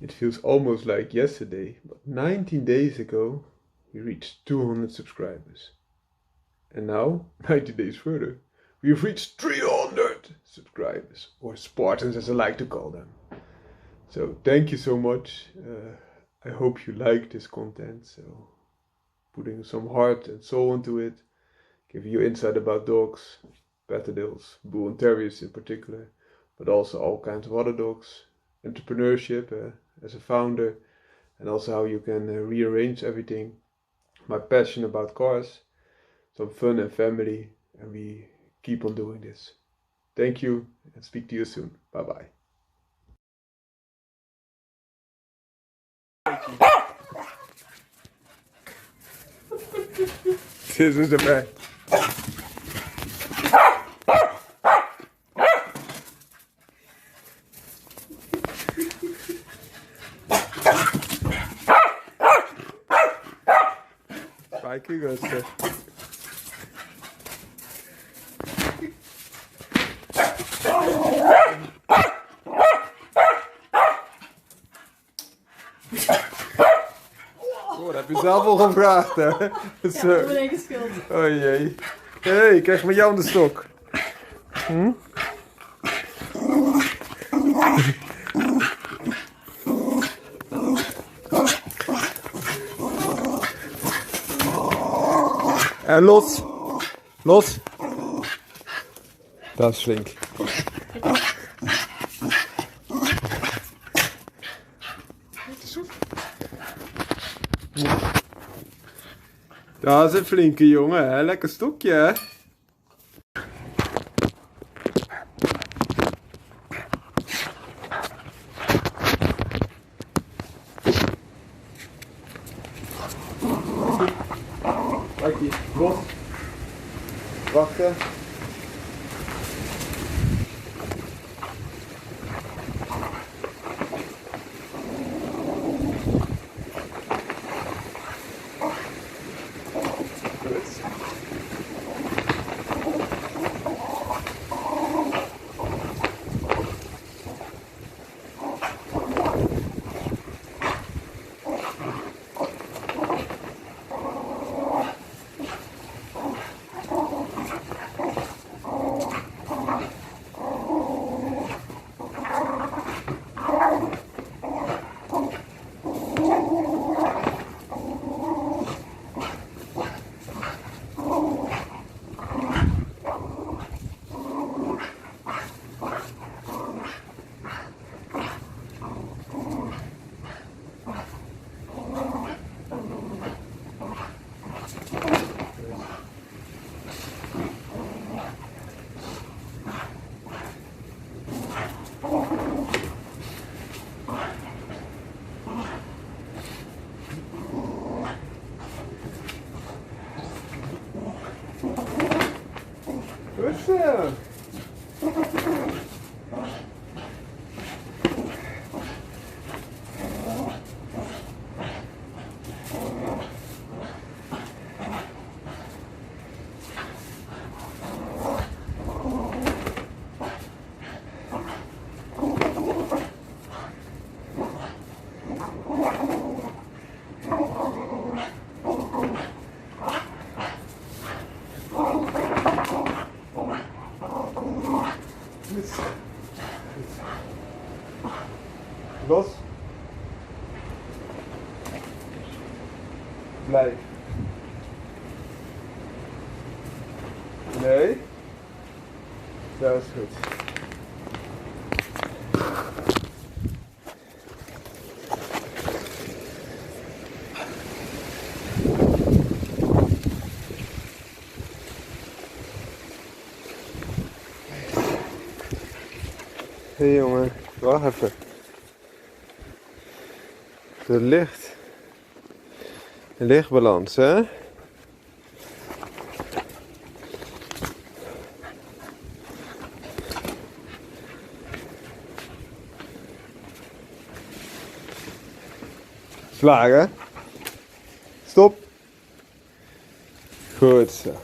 It feels almost like yesterday, but 19 days ago we reached 200 subscribers. And now, 90 days further, we've reached 300 subscribers, or Spartans as I like to call them. So thank you so much. I hope you like this content. So putting some heart and soul into it, giving you insight about dogs, Patterdales, Bull and Terriers in particular, but also all kinds of other dogs, entrepreneurship as a founder, and also how you can rearrange everything, my passion about cars, some fun and family, and we keep on doing this. Thank you and speak to you soon. Bye bye. Dit is erbij. Spike rustig. Oh, dat heb je zelf al gevraagd, hè? Ja, dat heb ik geschild. Oh jee. Hé, hey, krijg maar jou aan de stok. Hm? En los. Los. Dat is flink. Dat is een flinke jongen, hè? Lekker stokje, hè? Kijk hier, los. Wachten. Rustig. Los. Blijf. Nee. Dat is goed. Hé jongen, wacht even. De lichtbalans, hè? Slagen. Stop. Goed zo.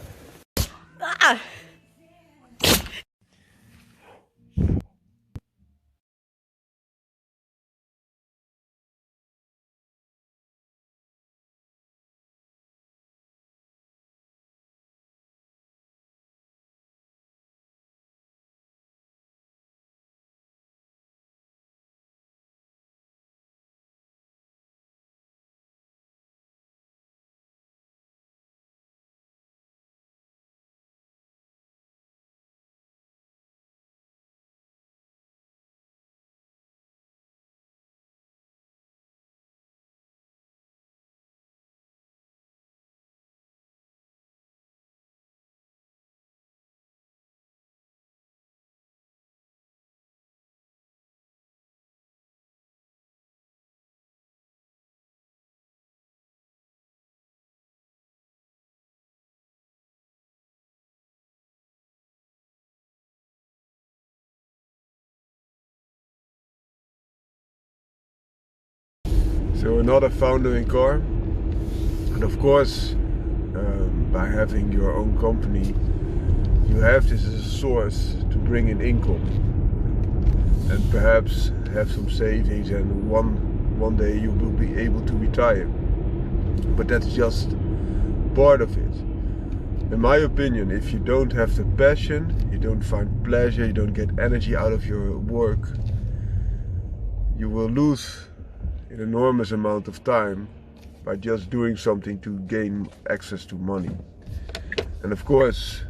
So another foundering car, and of course by having your own company you have this as a source to bring in income and perhaps have some savings, and one day you will be able to retire. But that's just part of it. In my opinion, if you don't have the passion, you don't find pleasure, you don't get energy out of your work, you will lose an enormous amount of time by just doing something to gain access to money. And of course,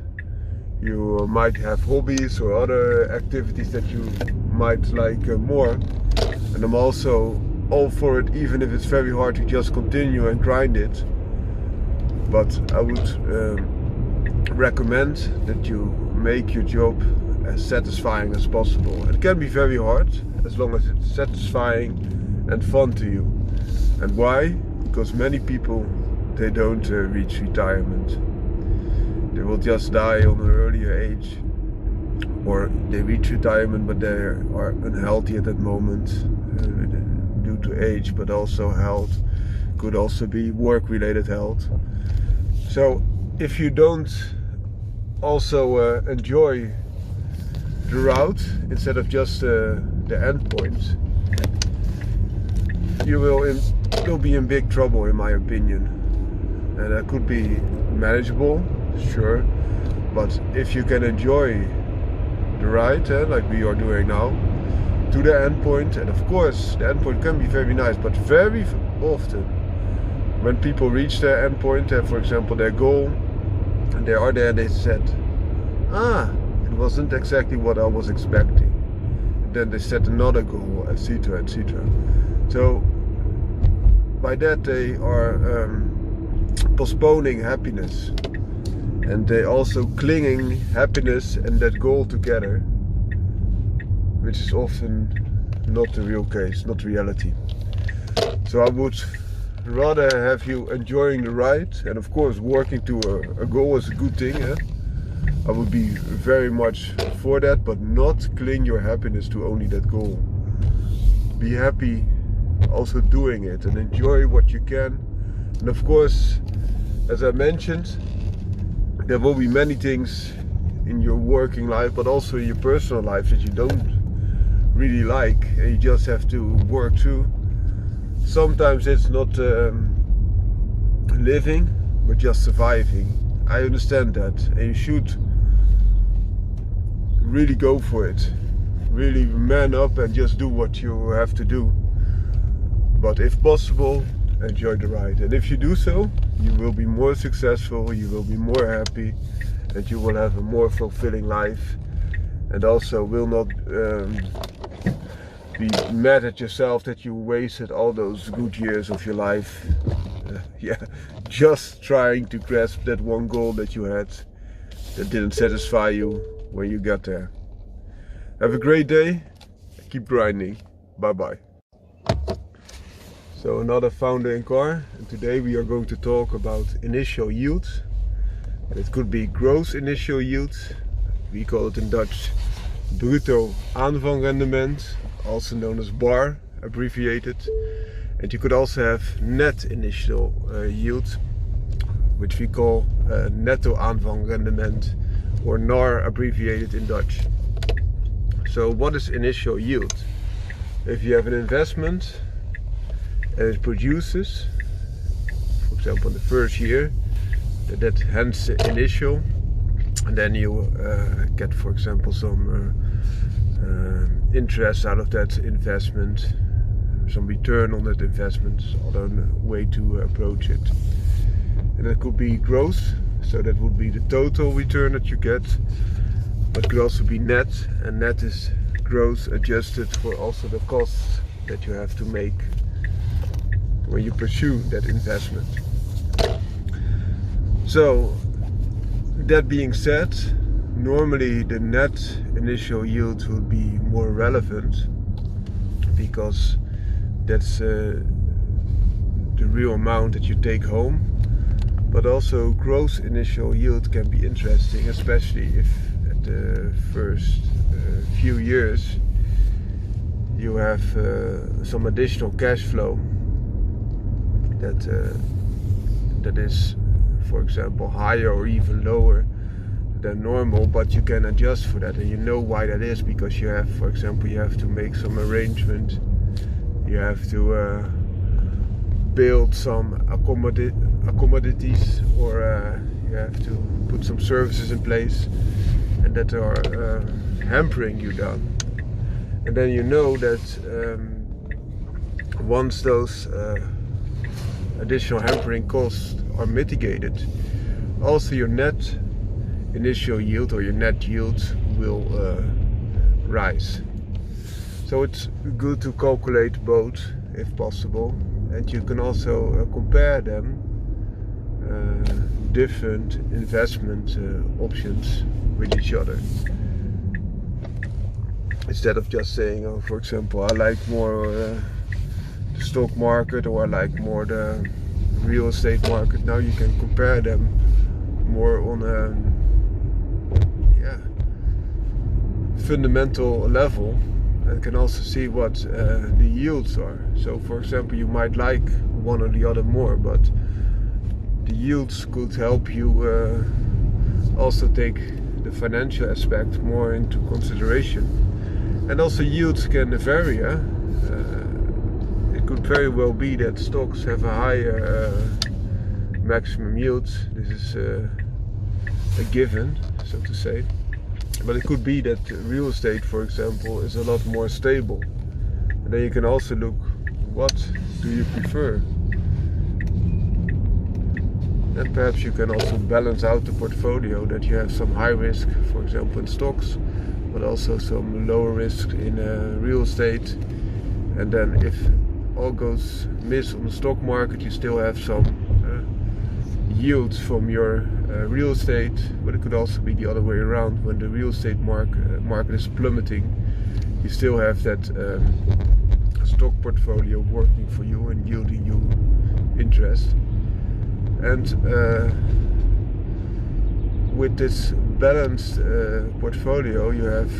you might have hobbies or other activities that you might like more, and I'm also all for it, even if it's very hard to just continue and grind it. But I would recommend that you make your job as satisfying as possible. It can be very hard as long as it's satisfying and fun to you. And why? Because many people, they don't reach retirement. They will just die on an earlier age, or they reach retirement but they are unhealthy at that moment due to age, but also health. Could also be work-related health. So if you don't also enjoy the route instead of just the end point, you will be in big trouble, in my opinion. And that could be manageable, sure, but if you can enjoy the ride, like we are doing now, to the end point, and of course the end point can be very nice, but very often when people reach their end point, for example their goal, and they are there, they said, it wasn't exactly what I was expecting. And then they set another goal, etc., etc. So by that they are postponing happiness, and they also clinging happiness and that goal together, which is often not the real case, not reality. So I would rather have you enjoying the ride, and of course working to a goal is a good thing. I would be very much for that, but not cling your happiness to only that goal. Be happy also doing it and enjoy what you can. And of course, as I mentioned, there will be many things in your working life, but also in your personal life, that you don't really like and you just have to work through. Sometimes it's not living, but just surviving. I understand that, and you should really go for it. Really man up and just do what you have to do. But if possible, enjoy the ride. And if you do so, you will be more successful, you will be more happy, and you will have a more fulfilling life. And also will not be mad at yourself that you wasted all those good years of your life just trying to grasp that one goal that you had that didn't satisfy you when you got there. Have a great day, keep grinding, bye bye. So another founder in car, and today we are going to talk about initial yield. It could be gross initial yield, we call it in Dutch bruto aanvangrendement, also known as BAR, abbreviated. And you could also have net initial yield, which we call netto aanvangrendement, or NAR abbreviated in Dutch. So what is initial yield? If you have an investment and it produces, for example in the first year, that hence initial, and then you get, for example, some interest out of that investment, some return on that investment, other way to approach it. And that could be growth, so that would be the total return that you get, but could also be net, and net is growth adjusted for also the costs that you have to make when you pursue that investment. So that being said, normally the net initial yield will be more relevant, because that's the real amount that you take home. But also gross initial yield can be interesting, especially if at the first few years you have some additional cash flow that is, for example, higher or even lower than normal, but you can adjust for that, and you know why that is, because you have, for example, you have to make some arrangement, you have to build some accommodations, or you have to put some services in place, and that are hampering you down. And then you know that once those additional hampering costs are mitigated, also your net initial yield or your net yield will rise. So it's good to calculate both if possible, and you can also compare them, different investment options with each other, instead of just saying, oh, for example, I like more the stock market, or I like more the real estate market. Now you can compare them more on a fundamental level, and can also see what the yields are. So for example, you might like one or the other more, but the yields could help you also take the financial aspect more into consideration. And also yields can vary. It could very well be that stocks have a higher maximum yield. This is a given, so to say. But it could be that real estate, for example, is a lot more stable. And then you can also look, what do you prefer? And perhaps you can also balance out the portfolio, that you have some high risk, for example, in stocks, but also some lower risk in real estate. And then if all goes miss on the stock market, you still have some yields from your real estate. But it could also be the other way around. When the real estate market is plummeting, you still have that stock portfolio working for you and yielding you interest. And with this balanced portfolio, you have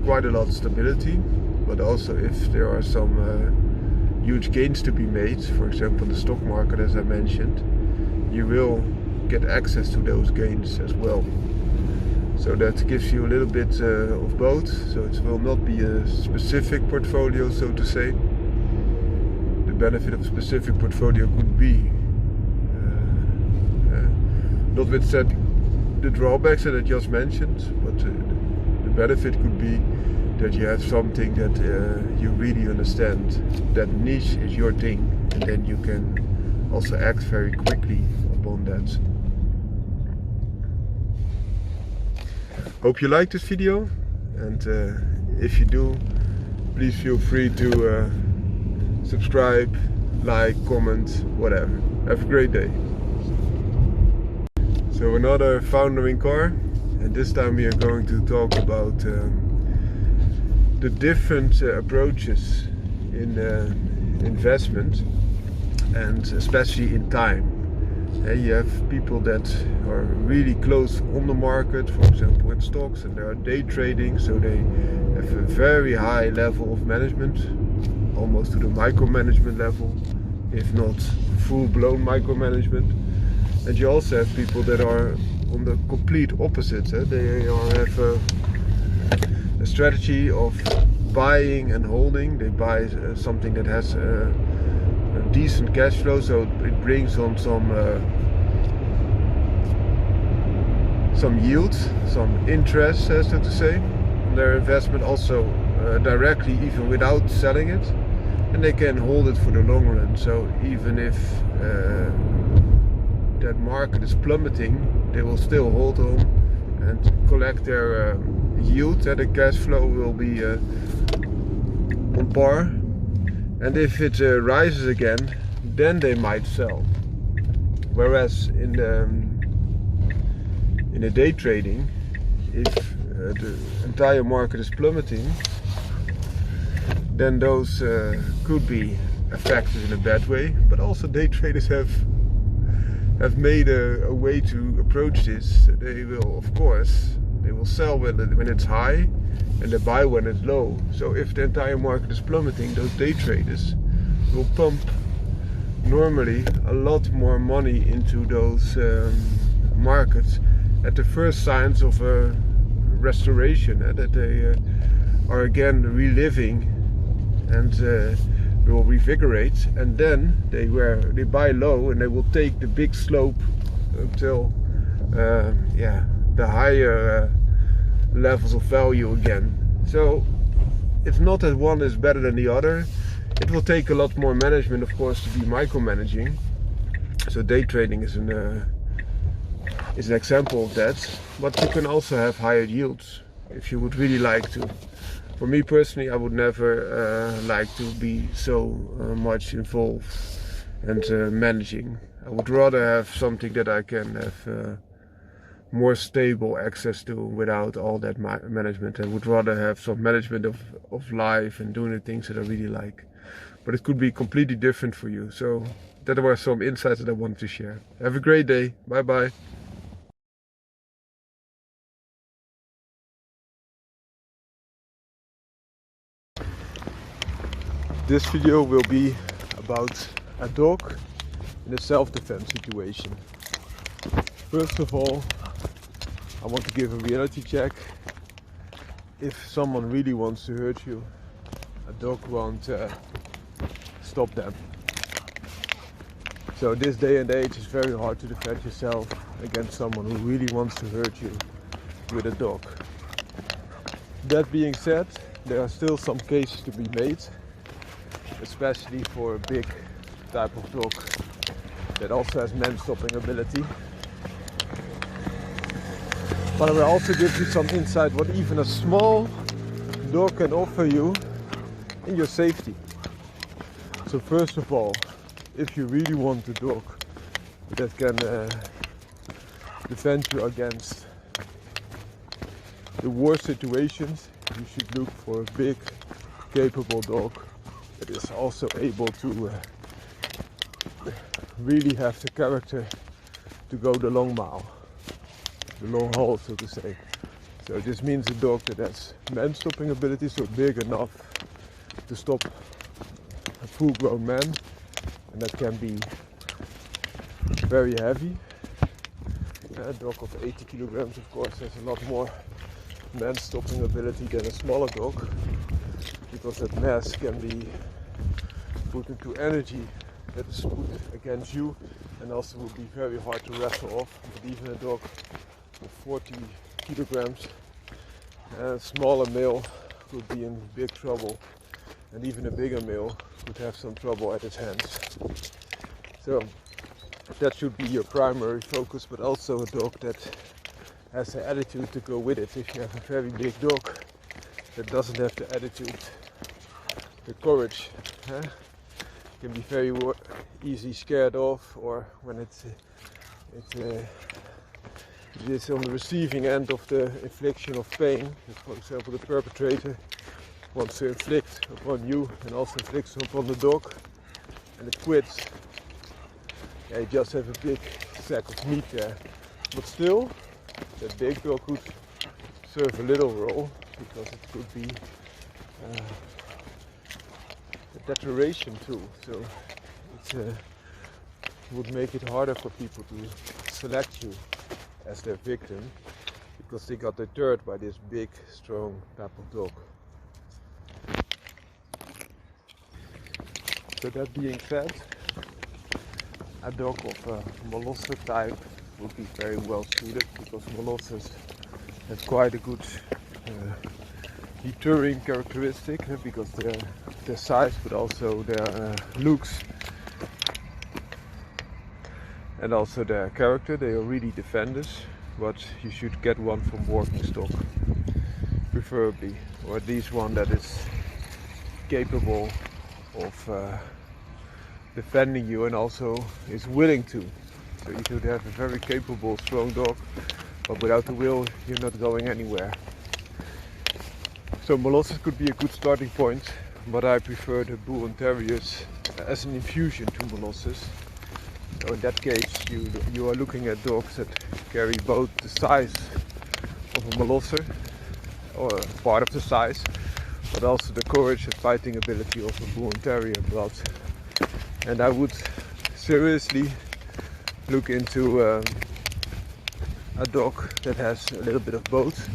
quite a lot of stability, but also if there are some huge gains to be made, for example the stock market, as I mentioned, you will get access to those gains as well. So that gives you a little bit of both. So it will not be a specific portfolio, so to say. The benefit of a specific portfolio could be, notwithstanding the drawbacks that I just mentioned, but the benefit could be that you have something that you really understand. That niche is your thing, and then you can also act very quickly upon that. Hope you liked this video, and if you do, please feel free to subscribe, like, comment, whatever. Have a great day. So another foundering car, and this time we are going to talk about the different approaches in investment, and especially in time. You have people that are really close on the market, for example in stocks, and they are day trading, so they have a very high level of management, almost to the micromanagement level, if not full-blown micromanagement. And you also have people that are on the complete opposite. They have a strategy of buying and holding. They buy something that has a decent cash flow, so it brings on some yield, some interest, so to say, on their investment, also directly, even without selling it. And they can hold it for the long run. So even if that market is plummeting, they will still hold on and collect their yield, and the cash flow will be on par. And if it rises again, then they might sell. Whereas in the day trading, if the entire market is plummeting, then those could be affected in a bad way. But also day traders have made a way to approach this. They will, of course, they will sell when it's high, and they buy when it's low. So if the entire market is plummeting, those day traders will pump normally a lot more money into those markets at the first signs of a restoration, that they are again reliving and will revigorate, and then they buy low and they will take the big slope until the higher levels of value again. So it's not that one is better than the other. It will take a lot more management, of course, to be micromanaging. So day trading is an example of that. But you can also have higher yields if you would really like to. For me personally, I would never like to be so much involved and managing. I would rather have something that I can have more stable access to without all that management. I would rather have some management of life and doing the things that I really like. But it could be completely different for you. So that were some insights that I wanted to share. Have a great day. Bye bye. This video will be about a dog in a self-defense situation. First of all, I want to give a reality check. If someone really wants to hurt you, a dog won't stop them. So this day and age it's very hard to defend yourself against someone who really wants to hurt you with a dog. That being said, there are still some cases to be made, especially for a big type of dog that also has man-stopping ability. But I will also give you some insight what even a small dog can offer you in your safety. So first of all, if you really want a dog that can defend you against the worst situations, you should look for a big, capable dog that is also able to really have the character to go the long mile, the long haul, so to say. So this means a dog that has man-stopping ability, so big enough to stop a full-grown man, and that can be very heavy. A dog of 80 kilograms, of course, has a lot more man-stopping ability than a smaller dog, because that mass can be put into energy that is put against you, and also would be very hard to wrestle off. But even a dog of 40 kilograms, a smaller male could be in big trouble, and even a bigger male could have some trouble at its hands. So that should be your primary focus, but also a dog that has the attitude to go with it. If you have a very big dog that doesn't have the attitude, the courage, can be very easy scared off, or when it is on the receiving end of the infliction of pain. For example, the perpetrator wants to inflict upon you and also inflicts upon the dog, and it quits. Yeah, you just have a big sack of meat there. But still, that big dog could serve a little role, because it could be a deterioration too. So it would make it harder for people to select you as their victim, because they got deterred by this big, strong type of dog. So that being said, a dog of a Molosser type would be very well suited, because Molossers have quite a good deterring characteristic, because their size, but also their looks, and also their character. They are really defenders, but you should get one from walking stock, preferably, or at least one that is capable of defending you and also is willing to. So you could have a very capable, strong dog, but without the will, you're not going anywhere. So Molossers could be a good starting point, but I prefer the Bull and Terriers as an infusion to Molossers. So in that case, you are looking at dogs that carry both the size of a Molosser, or part of the size, but also the courage and fighting ability of a Bull and Terrier blood. And I would seriously look into a dog that has a little bit of both.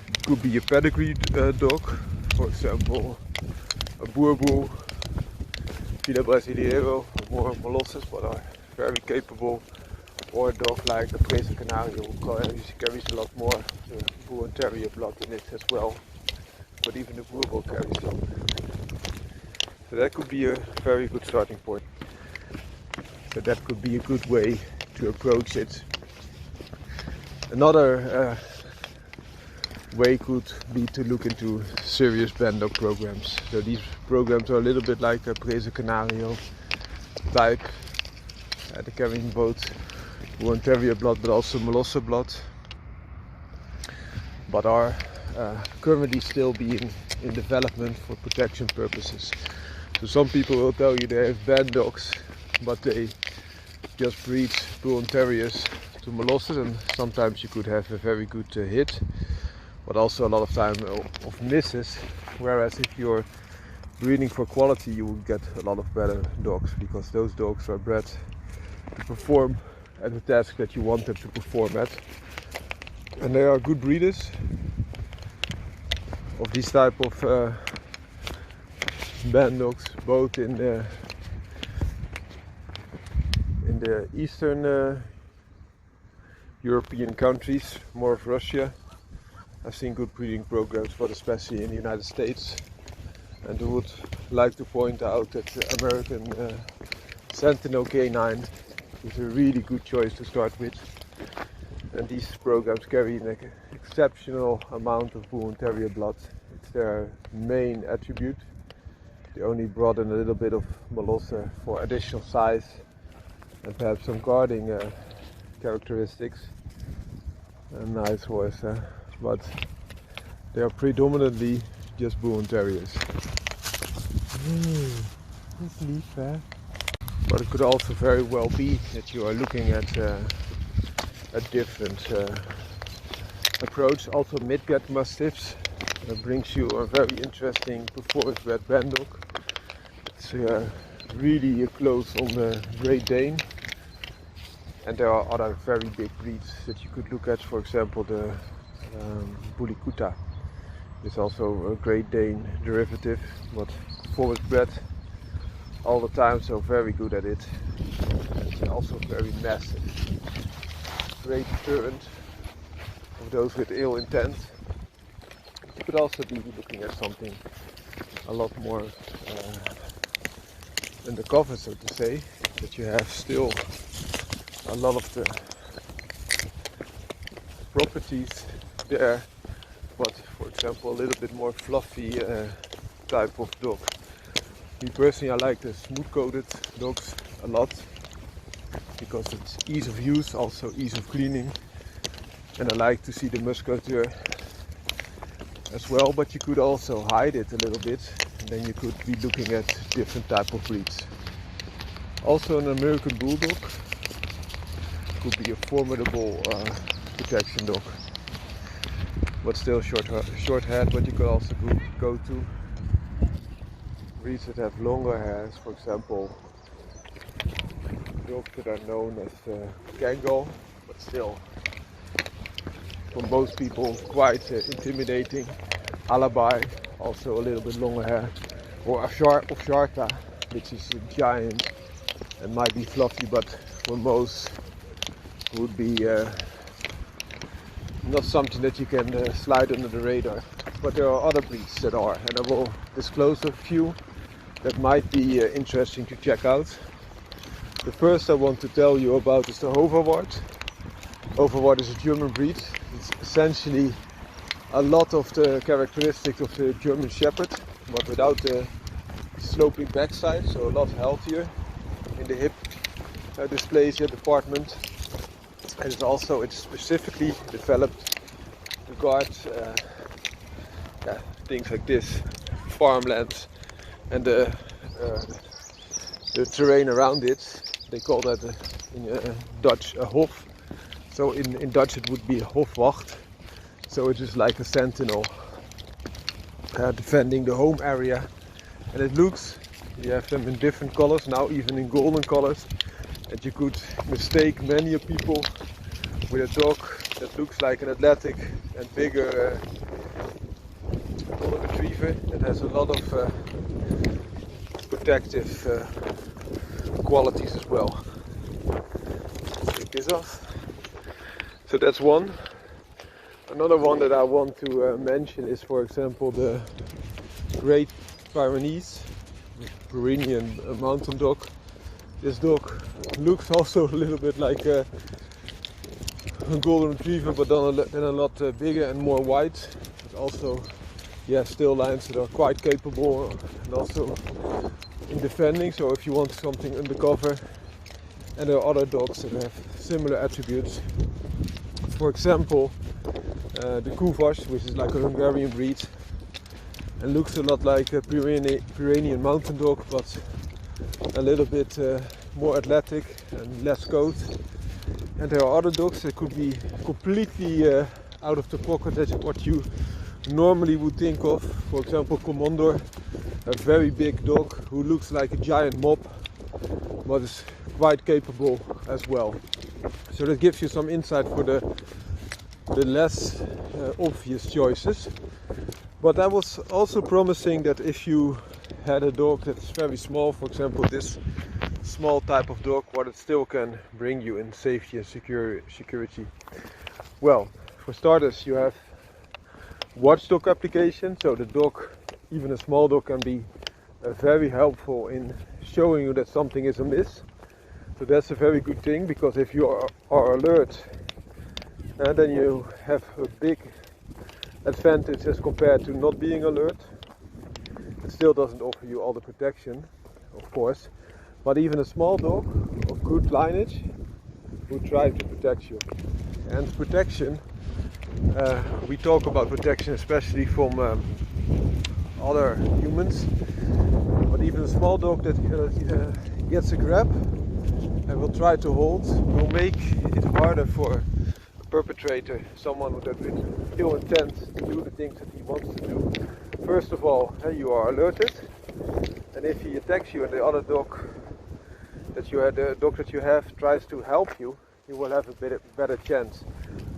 It could be a pedigree dog, for example a Boerboel, Fila Brasileiro, or more Molosses, but are very capable, or a dog like a Presa Canario who carries a lot more Bull and Terrier blood in it as well, but even the Boerboel carries some. So that could be a very good starting point. So that could be a good way to approach it. Another way could be to look into serious band dog programs. So these programs are a little bit like a Presa Canario type. They're carrying both Bull and Terrier blood but also Molosse blood, but are currently still being in development for protection purposes. So some people will tell you they have band dogs, but they just breed Bull and Terriers to Molosses, and sometimes you could have a very good hit, but also a lot of time of misses. Whereas if you're breeding for quality, you will get a lot of better dogs, because those dogs are bred to perform at the task that you want them to perform at. And they are good breeders of these type of band dogs, both in the Eastern European countries, more of Russia. I've seen good breeding programs, but especially in the United States. And I would like to point out that the American Sentinel Canine is a really good choice to start with. And these programs carry an exceptional amount of Bull and Terrier blood. It's their main attribute. They only brought in a little bit of Molosse for additional size and perhaps some guarding characteristics. A nice horse, but they are predominantly just Bull and Terriers. That's lief, eh? But it could also very well be that you are looking at a different approach. Also, Midget Mastiffs brings you a very interesting performance bred band dog. It's really close on the Great Dane. And there are other very big breeds that you could look at. For example, the Bulikuta is also a Great Dane derivative, but forward bred all the time, so very good at it. And also very massive. Great deterrent of those with ill intent. You could also be looking at something a lot more undercover, so to say, that you have still a lot of the properties there, but for example a little bit more fluffy type of dog. Me personally, I like the smooth coated dogs a lot, because it's ease of use, also ease of cleaning, and I like to see the musculature as well. But you could also hide it a little bit, and then you could be looking at different type of breeds. Also, an American Bulldog could be a formidable protection dog, but still short haired. But you could also go to breeds that have longer hairs, for example dogs that are known as Kangal, but still for most people quite intimidating. Alibi, also a little bit longer hair, or Sharta, which is a giant and might be fluffy, but for most would be not something that you can slide under the radar. But there are other breeds that are, and I will disclose a few that might be interesting to check out. The first I want to tell you about is the Hoverboard. Hoverboard is a German breed. It's essentially a lot of the characteristics of the German Shepherd, but without the sloping backside, so a lot healthier in the hip dysplasia department. And it's specifically developed to guard things like this, farmlands and the terrain around it. They call that in Dutch a hof. So in Dutch it would be a hofwacht. So it is like a sentinel defending the home area. And it looks, you have them in different colors, now even in golden colors. And you could mistake many people with a dog that looks like an athletic and bigger golden retriever that has a lot of protective qualities as well. Take this off. So that's one. Another one that I want to mention is, for example, the Great Pyrenees, Pyrenean mountain dog. This dog looks also a little bit like a golden retriever, but then a lot bigger and more white. But also, yeah, still lines that are quite capable and also in defending. So if you want something undercover, and there are other dogs that have similar attributes. For example, the Kuvas, which is like a Hungarian breed, and looks a lot like a Pyrenean mountain dog, but a little bit more athletic and less coat. And there are other dogs that could be completely out of the pocket, that's what you normally would think of. For example, Commandor, a very big dog who looks like a giant mop, but is quite capable as well. So that gives you some insight for the less obvious choices. But I was also promising that if you had a dog that's very small, for example this small type of dog, what it still can bring you in safety and security. Well, for starters, you have watchdog application, so the dog, even a small dog, can be very helpful in showing you that something is amiss. So that's a very good thing, because if you are alert, then you have a big advantage as compared to not being alert. It still doesn't offer you all the protection, of course, but even a small dog of good lineage will try to protect you. And protection, we talk about protection especially from other humans, but even a small dog that gets a grab and will try to hold will make it harder for a perpetrator, someone with ill intent, to do the things that he wants to do. First of all, you are alerted, and if he attacks you and the other dog that you have tries to help you, you will have a better chance.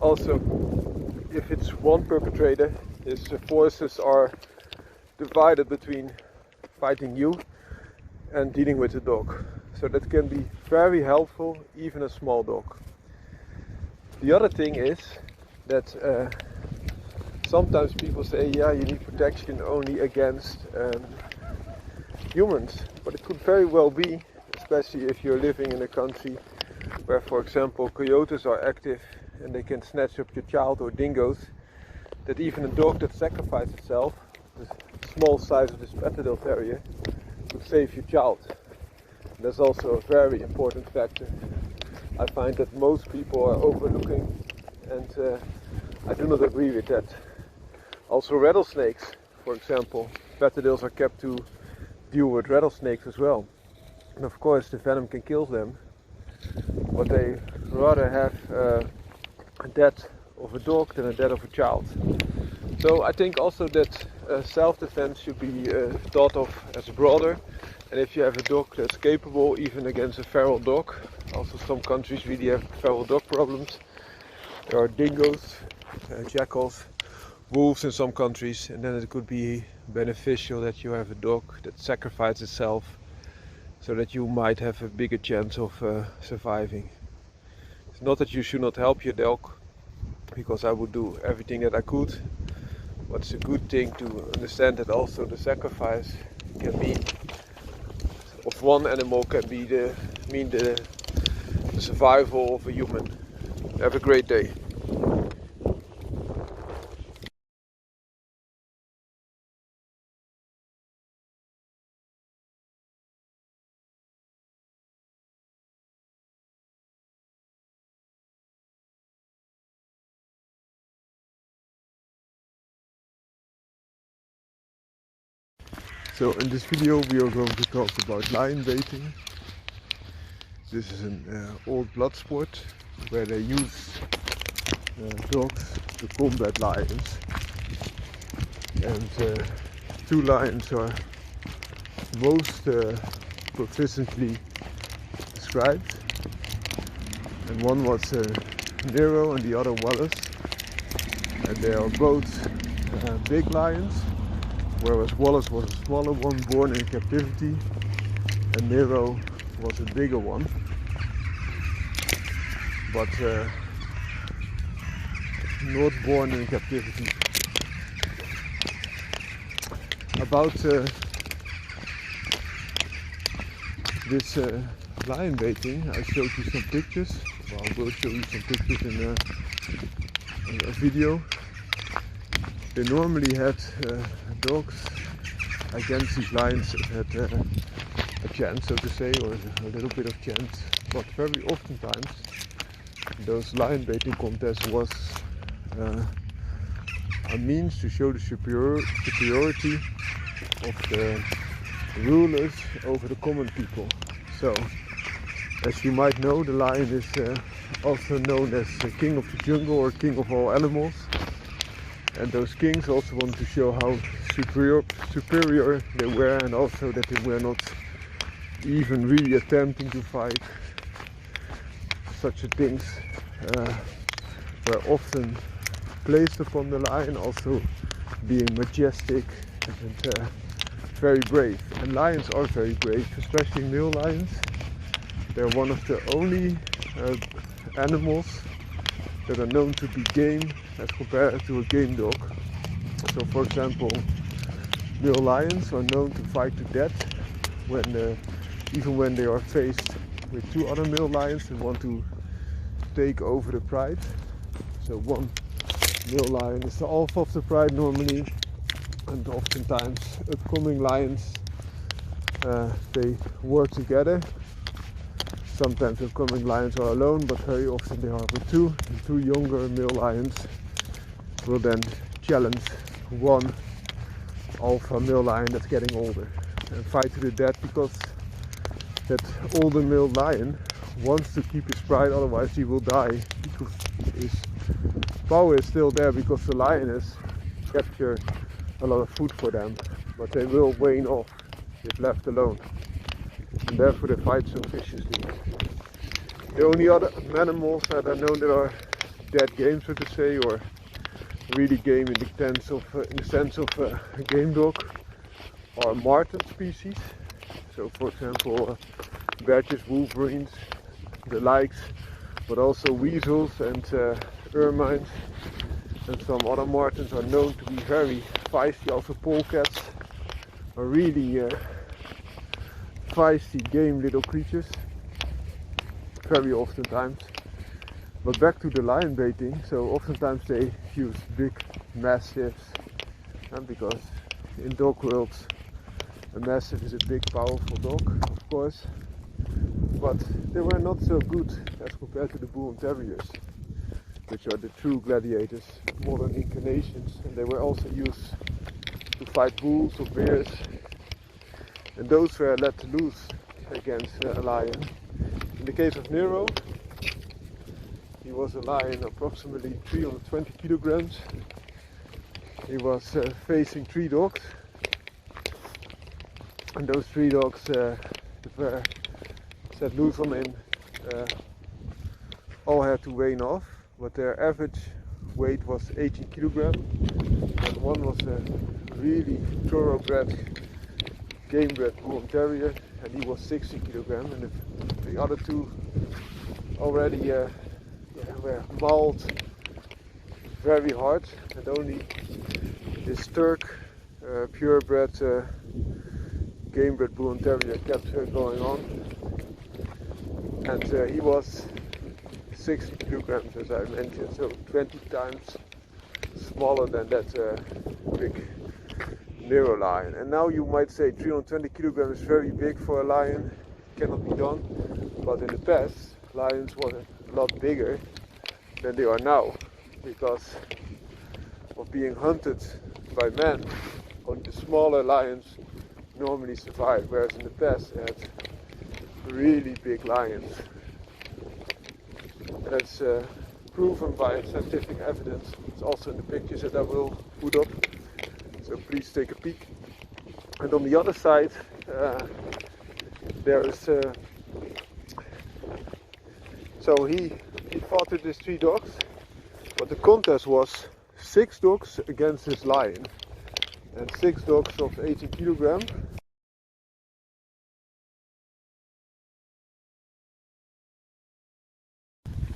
Also, if it's one perpetrator, his forces are divided between fighting you and dealing with the dog. So that can be very helpful, even a small dog. The other thing is that sometimes people say, yeah, you need protection only against humans, but it could very well be, especially if you're living in a country where, for example, coyotes are active and they can snatch up your child, or dingoes, that even a dog that sacrifices itself, the small size of this Spartan Terrier, could save your child. That's also a very important factor. I find that most people are overlooking, and I do not agree with that. Also rattlesnakes, for example, Spartans are kept to deal with rattlesnakes as well. And of course the venom can kill them, but they rather have a death of a dog than a death of a child. So I think also that self-defense should be thought of as broader. And if you have a dog that's capable, even against a feral dog, also some countries really have feral dog problems. There are dingoes, jackals, wolves in some countries, and then it could be beneficial that you have a dog that sacrifices itself, so that you might have a bigger chance of surviving. It's not that you should not help your dog, because I would do everything that I could, but it's a good thing to understand that also the sacrifice can be of one animal can be the survival of a human. Have a great day. So in this video we are going to talk about lion baiting. This is an old blood sport where they use dogs to combat lions. And two lions are most proficiently described. and one was Nero and the other Wallace, and they are both big lions, whereas Wallace was a smaller one born in captivity and Nero was a bigger one, but not born in captivity. About this lion baiting, I showed you some pictures. Well, I will show you some pictures in a video. They normally had dogs against these lions had a chance, so to say, or a little bit of chance. But very oftentimes, those lion baiting contests was a means to show the superiority of the rulers over the common people. So, as you might know, the lion is also known as the king of the jungle or king of all animals. And those kings also want to show how superior they were, and also that they were not even really attempting to fight. Such things were often placed upon the lion, also being majestic and very brave. And lions are very brave, especially male lions. They're one of the only animals that are known to be game as compared to a game dog. So, for example, male lions are known to fight to death even when they are faced with two other male lions and want to take over the pride. So one male lion is the alpha of the pride normally, and oftentimes upcoming lions they work together. Sometimes upcoming lions are alone, but very often they are with two. And two younger male lions will then challenge one alpha male lion that's getting older and fight to the death, because that older male lion wants to keep his pride, otherwise he will die, because his power is still there, because the lioness captured a lot of food for them, but they will wane off if left alone, and therefore they fight so viciously. The only other animals that are known that are dead game, so to say, or really game in the sense of a game dog, are marten species. So, for example, badgers, wolverines, the likes, but also weasels and ermines, and some other martens are known to be very feisty. Also, polecats are really feisty game little creatures, very oftentimes. But back to the lion baiting, so oftentimes they use big mastiffs, and because in dog worlds a mastiff is a big powerful dog, of course, but they were not so good as compared to the bull and terriers, which are the true gladiators, modern incarnations, and they were also used to fight bulls or bears, and those were let loose against a lion. In the case of Nero, he was a lion approximately 320 kilograms. He was facing three dogs, and those three dogs that were set loose on him all had to wane off, but their average weight was 18 kilograms, and one was a really thoroughbred game-bred bull and terrier, and he was 60 kilograms, and the other two already were mauled very hard, and only this Turk purebred game-bred bull and terrier kept going on, and he was 60 kilograms, as I mentioned, so 20 times smaller than that big Nero lion. And now you might say 320 kilograms is very big for a lion, cannot be done, but in the past lions were a lot bigger than they are now, because of being hunted by men. Only the smaller lions normally survive, whereas in the past they had really big lions. And that's proven by scientific evidence. It's also in the pictures that I will put up, so please take a peek. And on the other side there is So he fought with his 3 dogs, but the contest was 6 dogs against his lion, and 6 dogs of 18 kilograms.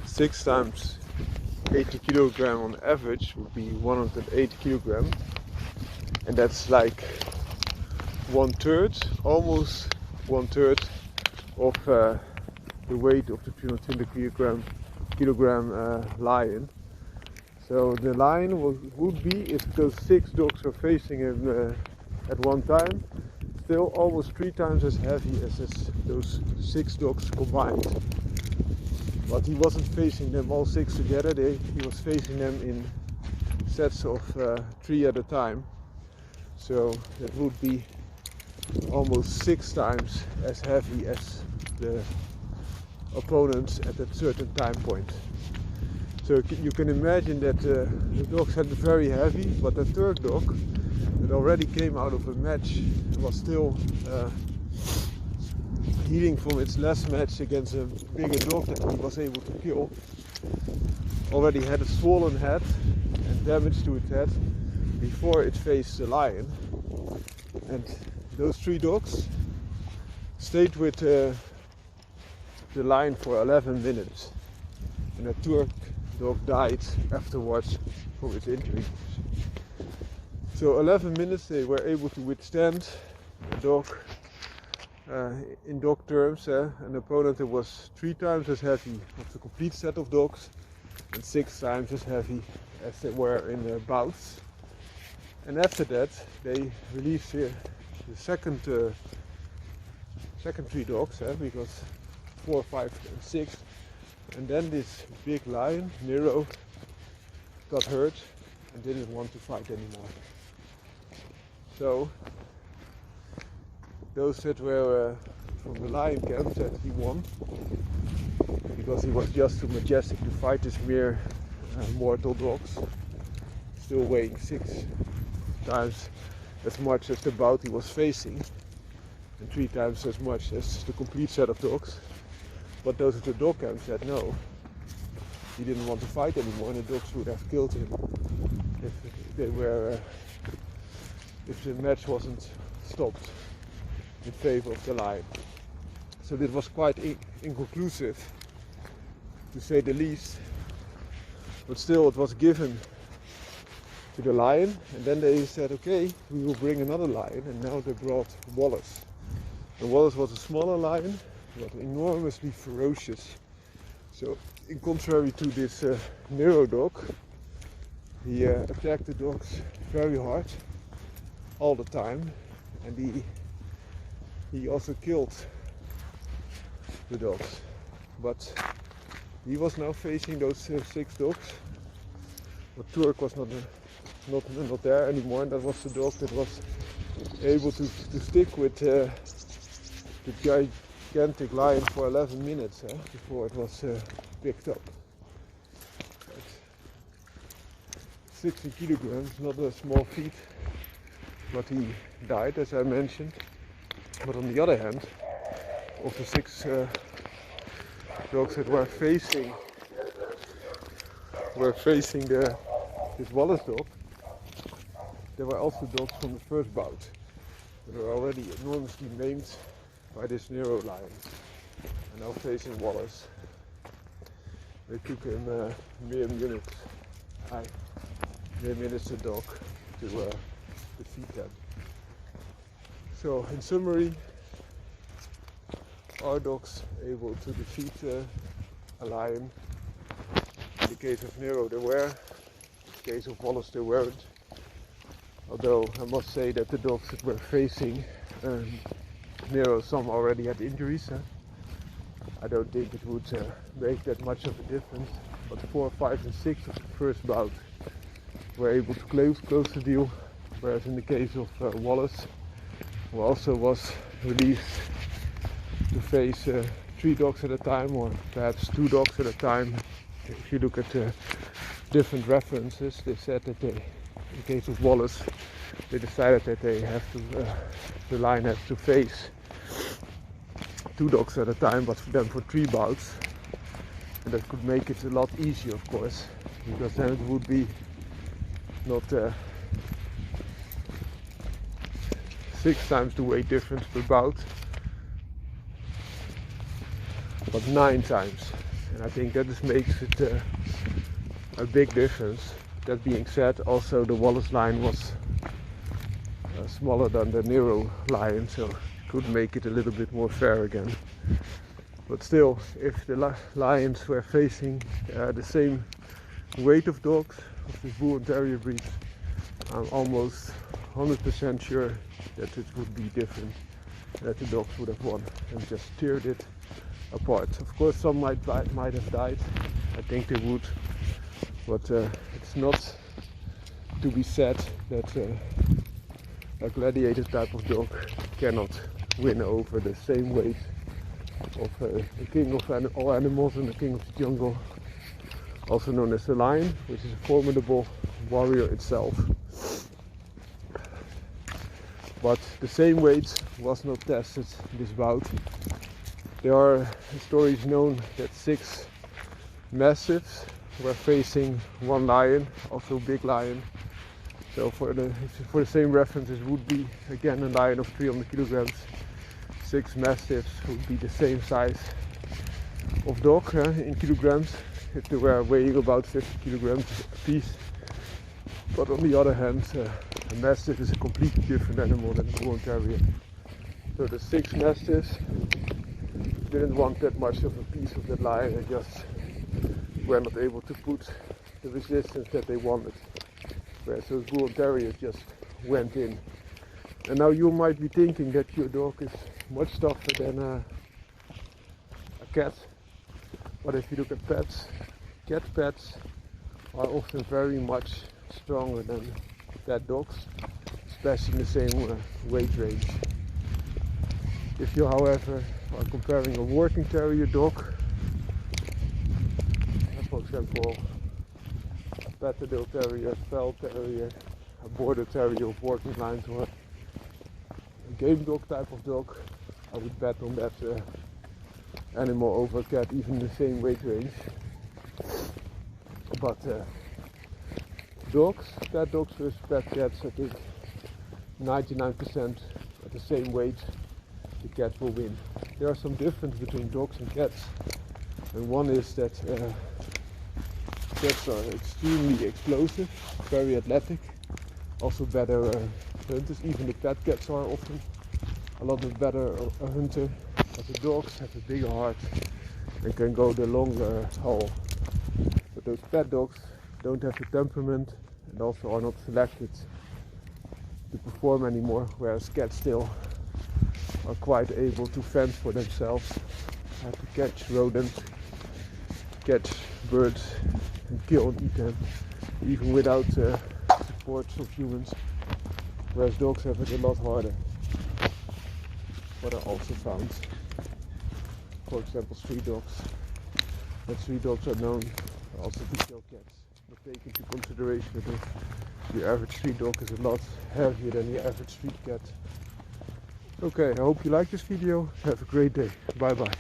6 times 80 kilogram on average would be 180 kilogram, and that's like 1/3, almost 1/3 of the weight of the 320 kilogram lion. So the lion would be, if those 6 dogs are facing him at one time, still almost 3 times as heavy as those 6 dogs combined. But he wasn't facing them all 6 together, he was facing them in sets of 3 at a time. So that would be almost 6 times as heavy as the opponents at that certain time point. So you can imagine that the dogs had very heavy, but the 3rd dog that already came out of a match was still healing from its last match against a bigger dog that he was able to kill. Already had a swollen head and damage to its head before it faced the lion. And those 3 dogs stayed with the lion for 11 minutes. And the 3rd dog died afterwards from its injuries. So 11 minutes they were able to withstand a dog. In dog terms, an opponent that was 3 times as heavy of the complete set of dogs and 6 times as heavy as they were in the bouts. And after that, they released the second 3 dogs, because 4, 5, and 6. And then this big lion, Nero, got hurt and didn't want to fight anymore. So those that were from the lion camp said he won, because he was just too majestic to fight his mere mortal dogs, still weighing 6 times as much as the bout he was facing, and 3 times as much as the complete set of dogs. But those at the dog camp said no, he didn't want to fight anymore, and the dogs would have killed him if the match wasn't stopped in favor of the lion. So this was quite inconclusive, to say the least, but still it was given to the lion, and then they said, okay, we will bring another lion, and now they brought Wallace. And Wallace was a smaller lion, but enormously ferocious. So in contrary to this Nero dog, he attacked the dogs very hard all the time, and he also killed the dogs. But he was now facing those 6 dogs. But Turk was not there anymore, and that was the dog that was able to stick with the gigantic lion for 11 minutes before it was picked up. But 60 kilograms, not a small feat, but he died, as I mentioned. But on the other hand, of the 6 dogs that were facing this Wallace dog, there were also dogs from the first bout that were already enormously maimed by this Nero lion, and now facing Wallace. They took him mere minutes a dog to defeat them. So in summary, our dogs able to defeat a lion. In the case of Nero they were, in the case of Wallace they weren't. Although I must say that the dogs that were facing Nero, some already had injuries. I don't think it would make that much of a difference, but 4, 5 and 6 of the first bout were able to close the deal, whereas in the case of Wallace, who also was released to face 3 dogs at a time, or perhaps 2 dogs at a time. If you look at different references, they said that in the case of Wallace, they decided that the lion has to face 2 dogs at a time, but then for 3 bouts. And And that could make it a lot easier, of course, because then it would be not 6 times the weight difference per bout, but 9 times. And I think that just makes it a big difference. That being said, also the Wallace line was smaller than the Nero lion, so it could make it a little bit more fair again. But still, if the lions were facing the same weight of dogs of the Bull and Terrier breeds, I'm almost 100% sure that it would be different, that the dogs would have won and just teared it apart. Of course, some might have died. I think they would, but it's not to be said that a gladiator type of dog cannot win over the same weight of the king of all animals and the king of the jungle, also known as the lion, which is a formidable warrior itself. But the same weight was not tested in this bout. There are stories known that 6 mastiffs were facing 1 lion, also a big lion. So for the same reference, it would be again a lion of 300 kilograms. 6 mastiffs would be the same size of dog in kilograms if they were weighing about 50 kilograms a piece. But on the other hand, a mastiff is a completely different animal than a Bull and Terrier. So the 6 mastiffs didn't want that much of a piece of that lion and just were not able to put the resistance that they wanted. Whereas those Bull and Terriers just went in. And now you might be thinking that your dog is much tougher than a cat. But if you look at pets, cat pets are often very much stronger than pet dogs, especially in the same weight range. If you, however, are comparing a working terrier dog, for example, a Patterdale Terrier, Fel Terrier, a Border Terrier of working lines, or a game dog type of dog, I would bet on that animal over a cat, even in the same weight range. But dogs, pet dogs versus pet cats, I think 99% at the same weight, the cat will win. There are some differences between dogs and cats, and one is that cats are extremely explosive, very athletic, also better hunters. Even the pet cats are often a lot better a hunter, but the dogs have a bigger heart and can go the longer haul. But those pet dogs don't have the temperament and also are not selected to perform anymore, whereas cats still are quite able to fend for themselves, have to catch rodents, catch birds and kill and eat them, even without support of humans, whereas dogs have it a lot harder. What I also found, for example, street dogs, and street dogs are known also to kill cats, but take into consideration that the average street dog is a lot heavier than the average street cat. Okay, I hope you like this video. Have a great day. Bye bye.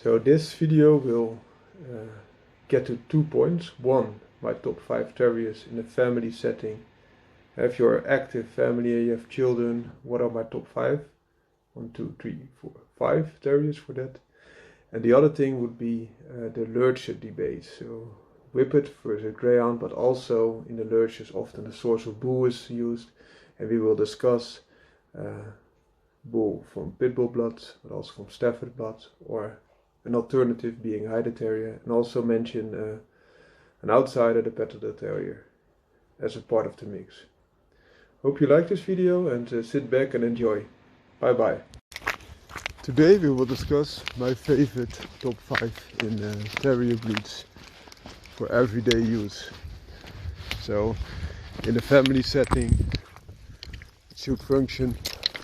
So this video will get to 2 points. One, my top 5 terriers in a family setting. If you're an active family and you have children, what are my top 5? 1, 2, 3, 4, 5 terriers for that. And the other thing would be the lurcher debate. So Whippet versus Greyhound, but also in the lurchers often the source of bull is used, and we will discuss bull from pit bull blood, but also from Stafford blood, or an alternative being Haida Terrier, and also mention an outsider, the Petterden Terrier, as a part of the mix. Hope you like this video and sit back and enjoy. Bye bye. Today we will discuss my favorite top 5 in terrier breeds for everyday use. So in a family setting it should function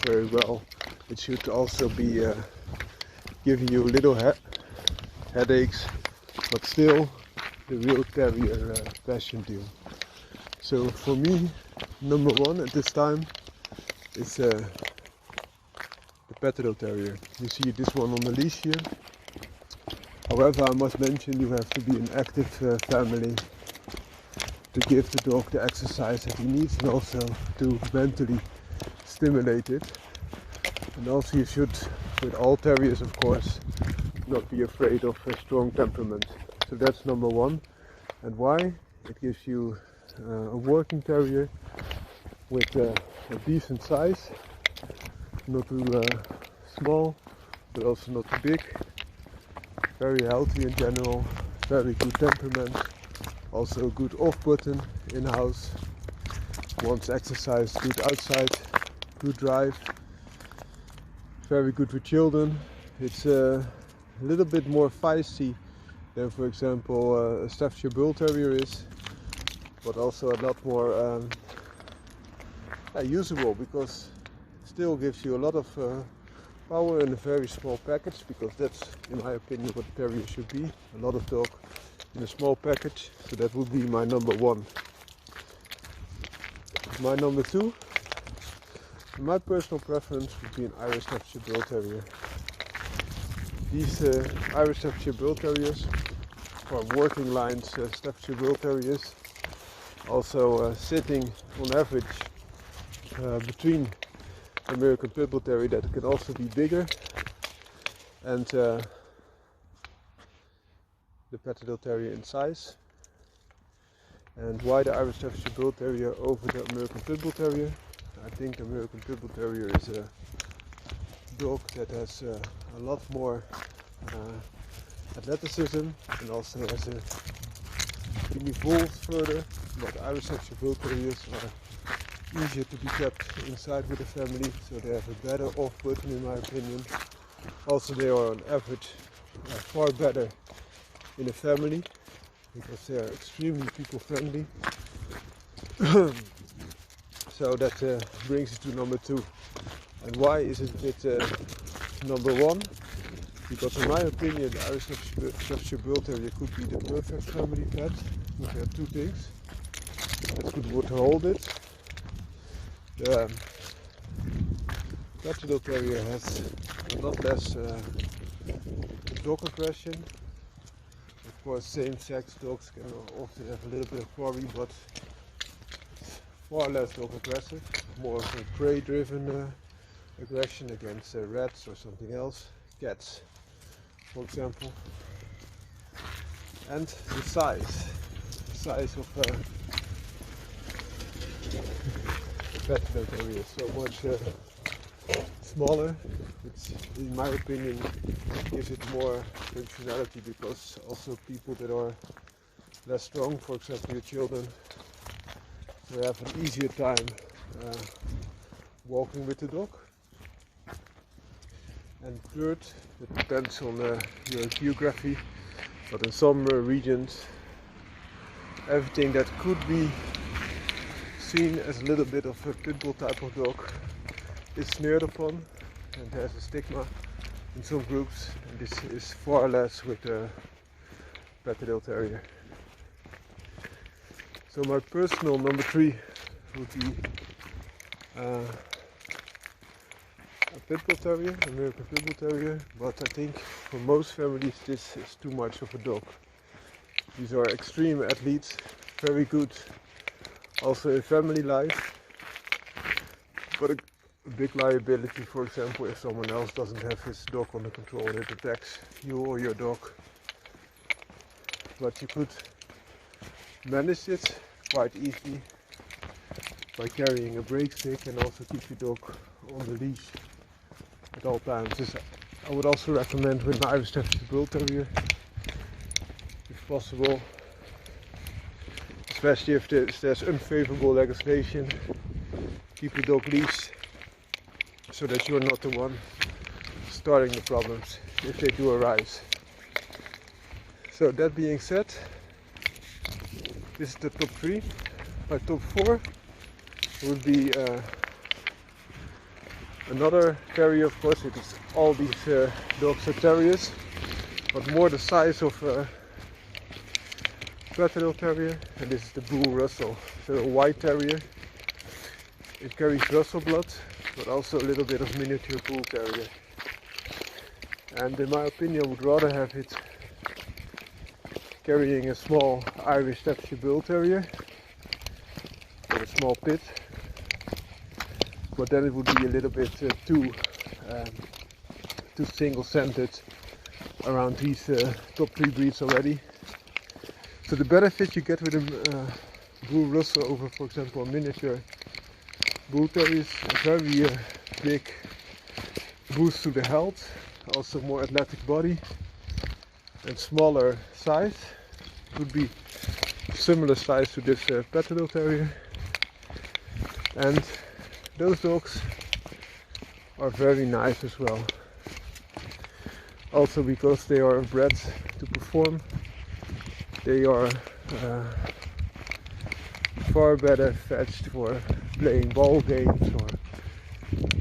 very well. It should also be giving you little headaches, but still the real terrier passion deal. So for me, number 1 at this time is the Petterden Terrier. You see this one on the leash here. However, I must mention you have to be an active family to give the dog the exercise that he needs, and also to mentally stimulate it. And also you should, with all terriers of course, not be afraid of a strong temperament. So that's number 1. And why? It gives you a working terrier with a decent size, not too small, but also not too big. Very healthy in general, very good temperament, also a good off button in-house, wants exercise, good outside, good drive, very good with children. It's a little bit more feisty than, for example, a Staffordshire Bull Terrier is, but also a lot more usable, because it still gives you a lot of power in a very small package, because that's, in my opinion, what a terrier should be. A lot of dog in a small package. So that would be my number 1. My number 2, my personal preference would be an Irish Staffordshire Bull Terrier. These Irish Staffordshire Bull Terriers, or working lines Staffordshire Bull Terriers, also sitting on average between American Pit Bull Terrier, that can also be bigger, and the Petterden Terrier in size. And why the Irish Staffordshire Bull Terrier over the American Pit Bull Terrier? I think the American Pit Bull Terrier is a dog that has a lot more athleticism, and also has been evolved further. But Irish Staffordshire Bull Terriers are easier to be kept inside with the family, so they have a better off button in my opinion. Also they are on average far better in a family, because they are extremely people friendly. So that brings it to number 2. And why is it number 1? Because in my opinion the Irish Staffordshire Bull Terrier could be the perfect family pet. You have 2 things that would hold it. The Petterden Terrier has a lot less dog aggression. Of course, same-sex dogs can often have a little bit of worry, but far less dog aggressive, more of a prey-driven aggression against rats or something else, cats, for example. And the size of Petterden Terrier is so much smaller, which in my opinion gives it more functionality, because also people that are less strong, for example your children, they have an easier time walking with the dog. And third, it depends on your geography, but in some regions everything that could be seen as a little bit of a pit bull type of dog is sneered upon and has a stigma in some groups, and this is far less with the Petterden Terrier. So my personal number 3 would be a Pitbull Terrier, American Pitbull Terrier, but I think for most families this is too much of a dog. These are extreme athletes, very good also in family life, but a big liability, for example, if someone else doesn't have his dog under control and it attacks you or your dog. But you could manage it quite easily by carrying a brake stick and also keep your dog on the leash at all times. I would also recommend with an Irish Staffordshire Bull Terrier, if possible, especially if there's unfavorable legislation, keep your dog leashed so that you're not the one starting the problems if they do arise. So that being said, this is the top 3. My top 4 would be another terrier. Of course, it is all these dogs are terriers, but more the size of Entrepreneurship Terrier, and this is the Bull Russell, so a white terrier. It carries Russell blood, but also a little bit of miniature Bull Terrier. And in my opinion, I would rather have it carrying a small Irish Staffordshire Bull Terrier, or a small pit, but then it would be a little bit too single-centered around these top 3 breeds already. So the benefit you get with a Bull Russell over, for example, a miniature Bull Terrier is a very big boost to the health, also more athletic body, and smaller size. Would be similar size to this Pyrenees Terrier, and those dogs are very nice as well. Also because they are bred to perform, they are far better fetched for playing ball games or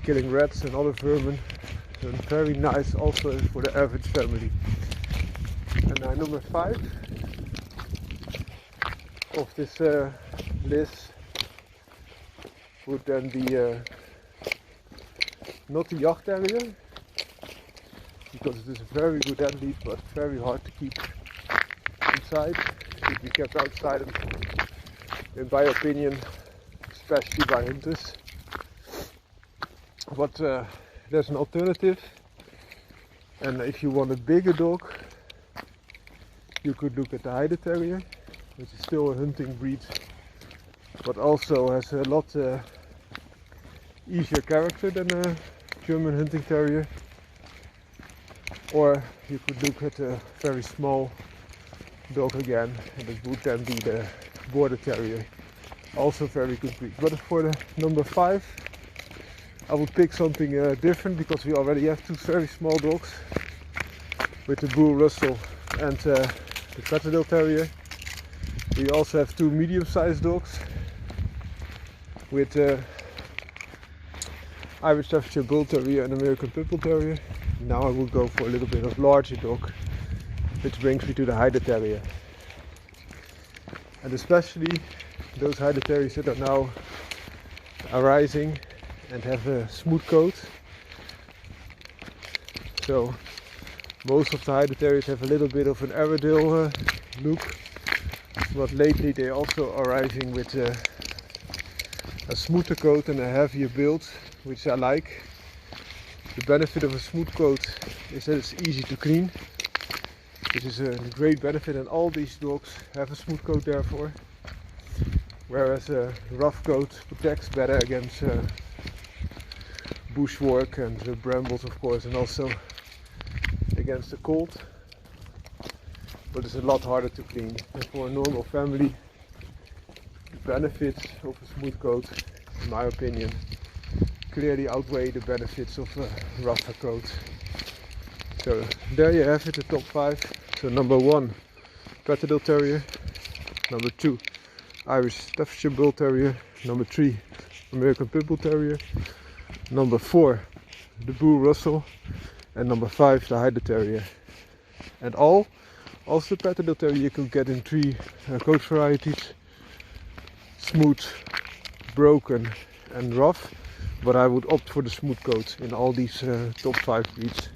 killing rats and other vermin. So very nice also for the average family. And number 5 of this list would then be not the Yacht Terrier, because it is a very good athlete but very hard to keep inside. It should be kept outside, in my opinion, especially by hunters. But there's an alternative, and if you want a bigger dog, you could look at the Hyder Terrier, which is still a hunting breed, but also has a lot easier character than a German hunting terrier. Or you could look at a very small dog again, and it would then be the Border Terrier, also very good breed. But for the number 5, I would pick something different, because we already have 2 very small dogs with the Bull Russell and the Pyrenees Terrier. We also have 2 medium-sized dogs with Irish Staffordshire Bull Terrier and American Pitbull Terrier. Now I will go for a little bit of larger dog, which brings me to the Hyder Terrier. And especially those Hyder Terriers that are now arising and have a smooth coat. So most of the Hyder Terriers have a little bit of an Airedale look, but lately they also are arising with a smoother coat and a heavier build, which I like. The benefit of a smooth coat is that it's easy to clean, which is a great benefit, and all these dogs have a smooth coat therefore. Whereas a rough coat protects better against bushwork and brambles, of course, and also against the cold. But it's a lot harder to clean. And for a normal family, the benefits of a smooth coat, in my opinion, clearly outweigh the benefits of a rougher coat. So there you have it, the top 5. So number 1, Pyrenees Terrier. Number 2, Irish Staffordshire Bull Terrier. Number 3, American Pitbull Terrier. Number 4, the Bull Russell. And number 5, the Hyder Terrier. And also the Pyrenees Terrier you can get in 3 coat varieties: smooth, broken and rough. but I would opt for the smooth coat in all these top 5 breeds.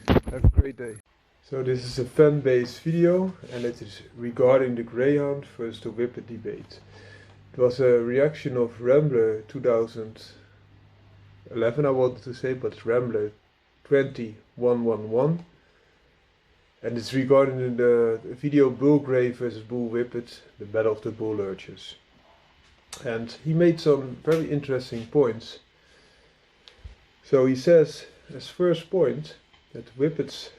Have a great day. So this is a fan-based video, and it is regarding the Greyhound versus the Whippet debate. It was a reaction of Rambler 2011, I wanted to say, but it's Rambler 20111. And it's regarding the video Bull Grey versus Bull Whippet, the battle of the bull lurchers. And he made some very interesting points. So he says, as first point, that Whippets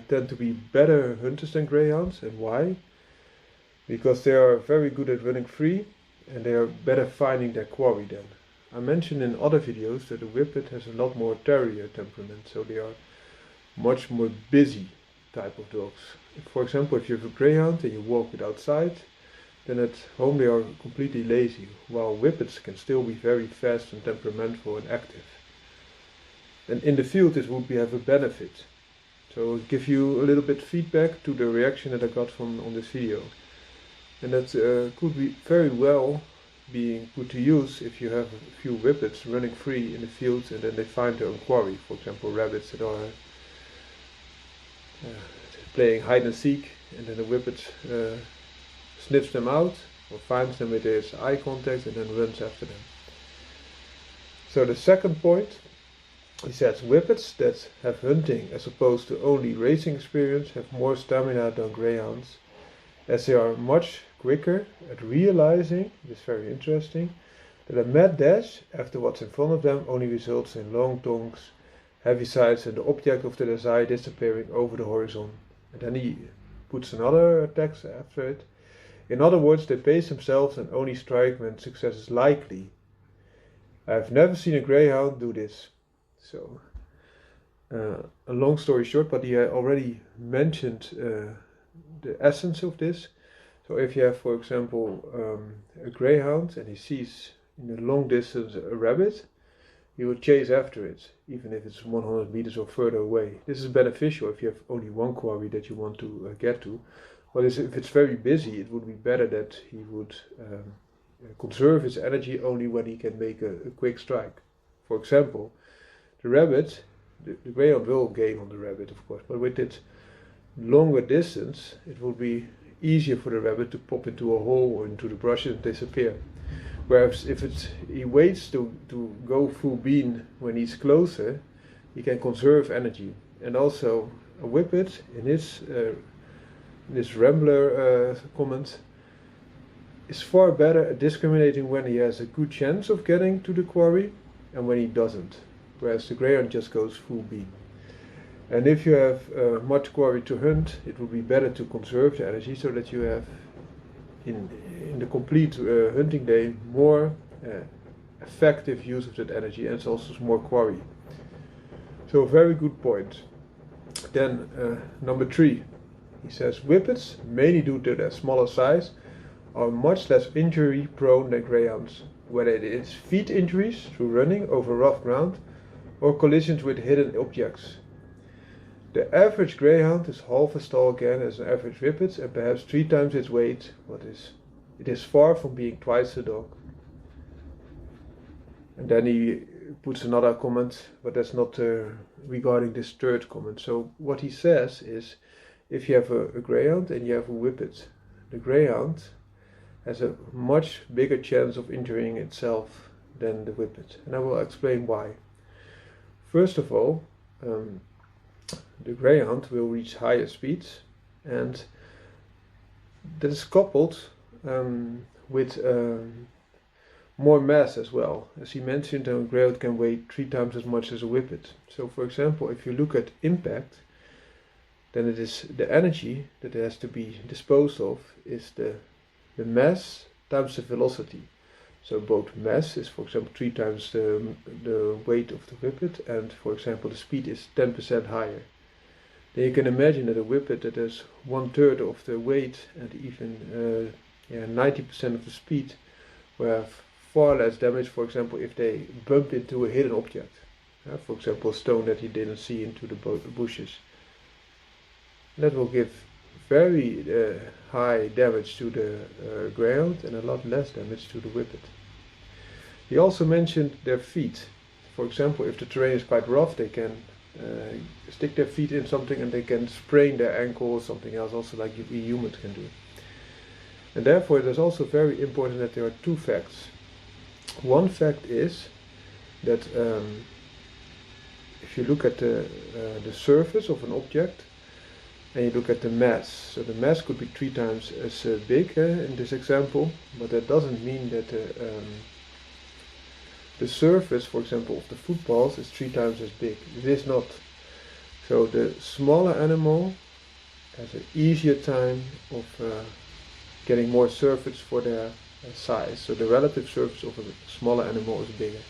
tend to be better hunters than Greyhounds. And why? Because they are very good at running free and they are better finding their quarry then. I mentioned in other videos that the Whippet has a lot more Terrier temperament, so they are much more busy type of dogs. For example, if you have a Greyhound and you walk it outside, then at home they are completely lazy, while Whippets can still be very fast and temperamental and active. And in the field this would have a benefit. So I'll give you a little bit feedback to the reaction that I got on this video. And that could be very well being put to use if you have a few Whippets running free in the field and then they find their own quarry. For example, rabbits that are playing hide and seek, and then the Whippet sniffs them out or finds them with his eye contact and then runs after them. So the second point, he says Whippets that have hunting as opposed to only racing experience have more stamina than Greyhounds, as they are much quicker at realizing, this is very interesting, that a mad dash after what's in front of them only results in long tongues, heavy sides and the object of their desire disappearing over the horizon. And then he puts another text after it. In other words, they pace themselves and only strike when success is likely. I have never seen a Greyhound do this. So, a long story short, but he already mentioned the essence of this. So if you have, for example, a Greyhound and he sees in the long distance a rabbit, he will chase after it, even if it's 100 meters or further away. This is beneficial if you have only one quarry that you want to get to. But if it's very busy, it would be better that he would conserve his energy only when he can make a quick strike. For example, the rabbit, the Greyhound will gain on the rabbit, of course, but with its longer distance, it will be easier for the rabbit to pop into a hole or into the bushes and disappear. Whereas if he waits to go full beam when he's closer, he can conserve energy. And also a Whippet, in this Rambler comment, is far better at discriminating when he has a good chance of getting to the quarry and when he doesn't. Whereas the Greyhound just goes full beam. And if you have much quarry to hunt, it would be better to conserve the energy so that you have in the complete hunting day more effective use of that energy, and it's also more quarry. So a very good point. Then number 3, he says Whippets, mainly due to their smaller size, are much less injury prone than Greyhounds, whether it is feet injuries through running over rough ground or collisions with hidden objects. The average Greyhound is half as tall again as an average Whippet and perhaps 3 times its weight. It is far from being twice the dog. And then he puts another comment, but that's not regarding this third comment. So what he says is, if you have a Greyhound and you have a Whippet, the Greyhound has a much bigger chance of injuring itself than the Whippet. And I will explain why. First of all, the Greyhound will reach higher speeds, and that is coupled with more mass as well. As he mentioned, a Greyhound can weigh 3 times as much as a Whippet. So for example, if you look at impact, then it is the energy that has to be disposed of is the mass times the velocity. So both mass is, for example, 3 times the weight of the Whippet, and for example the speed is 10% higher. Then you can imagine that a Whippet that has 1/3 of the weight and even 90% of the speed will have far less damage, for example, if they bump into a hidden object. For example, a stone that you didn't see into the bushes. That will give very high damage to the Greyhound and a lot less damage to the Whippet. He also mentioned their feet. for example, if the terrain is quite rough, they can stick their feet in something and they can sprain their ankle or something else, also like we humans can do. And therefore it is also very important that there are two facts. One fact is that if you look at the surface of an object and you look at the mass, so the mass could be 3 times as big in this example, but that doesn't mean that the surface, for example, of the footballs is 3 times as big. It is not. So the smaller animal has an easier time of getting more surface for their size. So the relative surface of a smaller animal is bigger.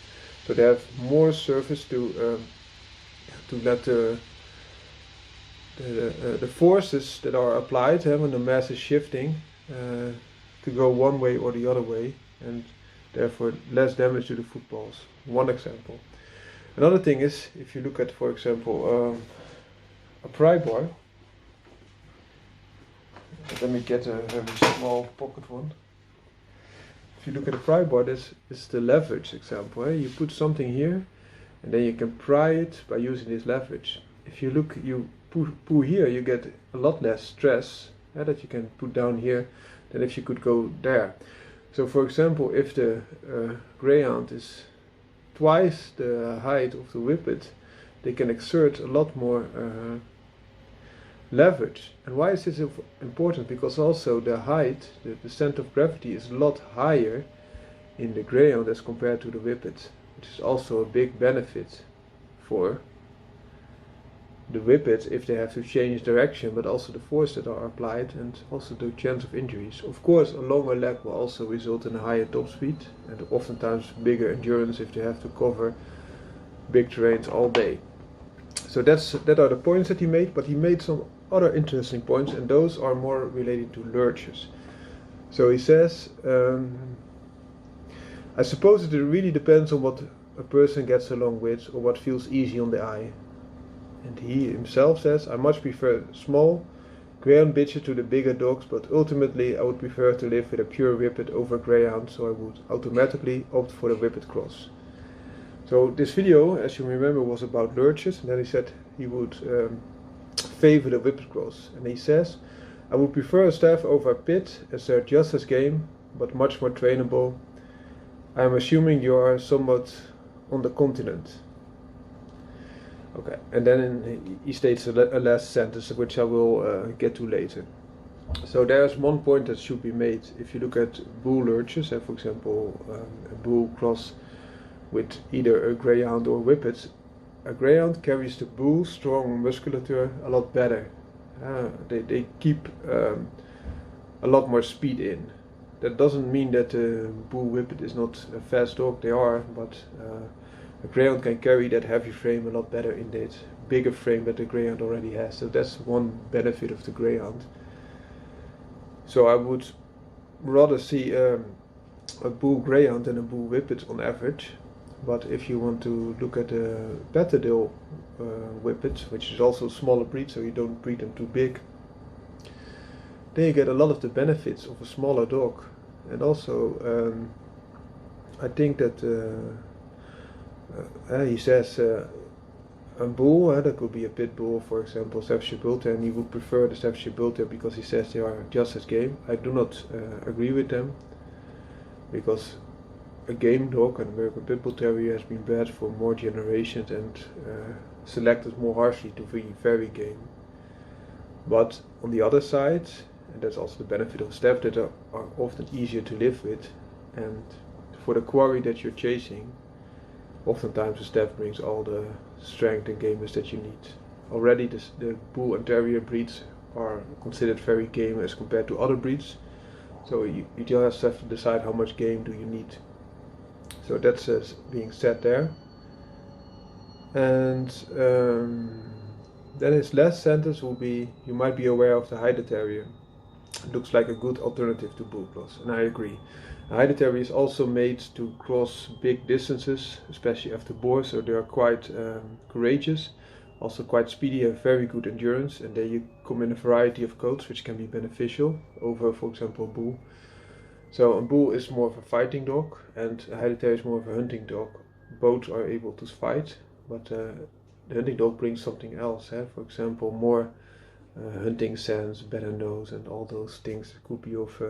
So they have more surface to let the forces that are applied when the mass is shifting to go one way or the other way, and therefore less damage to the footballs. One example. Another thing is, if you look at, for example, a pry bar. Let me get a very small pocket one. If you look at a pry bar, this is the leverage example. You put something here, and then you can pry it by using this leverage. If you look, you pull here, you get a lot less stress that you can put down here than if you could go there. So, for example, if the greyhound is twice the height of the whippet, they can exert a lot more leverage. And why is this important? Because also the height, the center of gravity, is a lot higher in the greyhound as compared to the whippet, which is also a big benefit for the whippets if they have to change direction, but also the force that are applied and also the chance of injuries. Of course, a longer leg will also result in a higher top speed and oftentimes bigger endurance if they have to cover big terrains all day. So that are the points that he made, but he made some other interesting points, and those are more related to lurches. So he says, I suppose it really depends on what a person gets along with or what feels easy on the eye. And he himself says, I much prefer small greyhound bitches to the bigger dogs, but ultimately I would prefer to live with a pure whippet over greyhound, so I would automatically opt for the whippet cross. So this video, as you remember, was about lurches, and then he said he would favor the whippet cross. And he says, I would prefer a staff over a pit, as they're just as game, but much more trainable. I am assuming you are somewhat on the continent. Okay, and then he states a last sentence, which I will get to later. So there's one point that should be made. If you look at bull lurches, for example, a bull cross with either a greyhound or a whippet, a greyhound carries the bull strong musculature a lot better. They keep a lot more speed in. That doesn't mean that the bull whippet is not a fast dog, they are, but a greyhound can carry that heavy frame a lot better in that bigger frame that the greyhound already has. So that's one benefit of the greyhound. So I would rather see a bull greyhound than a bull whippet on average. But if you want to look at a Patterdale whippet, which is also a smaller breed, so you don't breed them too big, then you get a lot of the benefits of a smaller dog. And also I think that he says a bull, that could be a pit bull, for example, Staffordshire Bull Terrier, and he would prefer the Staffordshire Bull Terrier because he says they are just as game. I do not agree with them, because a game dog, an American Pit Bull Terrier, has been bred for more generations and selected more harshly to be very game. But on the other side, and that's also the benefit of staff, that are often easier to live with, and for the quarry that you're chasing, oftentimes the staff brings all the strength and gameness that you need. Already the bull and terrier breeds are considered very game as compared to other breeds, so you just have to decide how much game do you need. So that's being said there. And then his last sentence will be, you might be aware of the Hyder Terrier. It looks like a good alternative to bull cross, and I agree. A Hyder Terrier is also made to cross big distances, especially after boars, so they are quite courageous, also quite speedy, have very good endurance, and then you come in a variety of coats which can be beneficial over, for example, a bull. So a bull is more of a fighting dog, and a Hyder Terrier is more of a hunting dog. both are able to fight, but the hunting dog brings something else. For example, more hunting sense, better nose, and all those things that could be of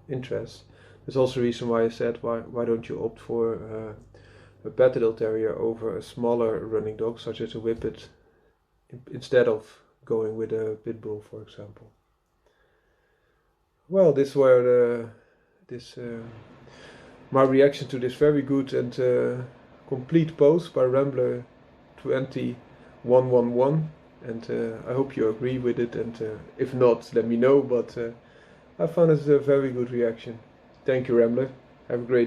interest. There's also a reason why I said why don't you opt for a Patterdale Terrier over a smaller running dog such as a Whippet instead of going with a Pit Bull, for example. Well, this were my reaction to this very good and complete post by Rambler 20111, and I hope you agree with it, and if not, let me know, but I found it a very good reaction. Thank you, Rambler. Have a great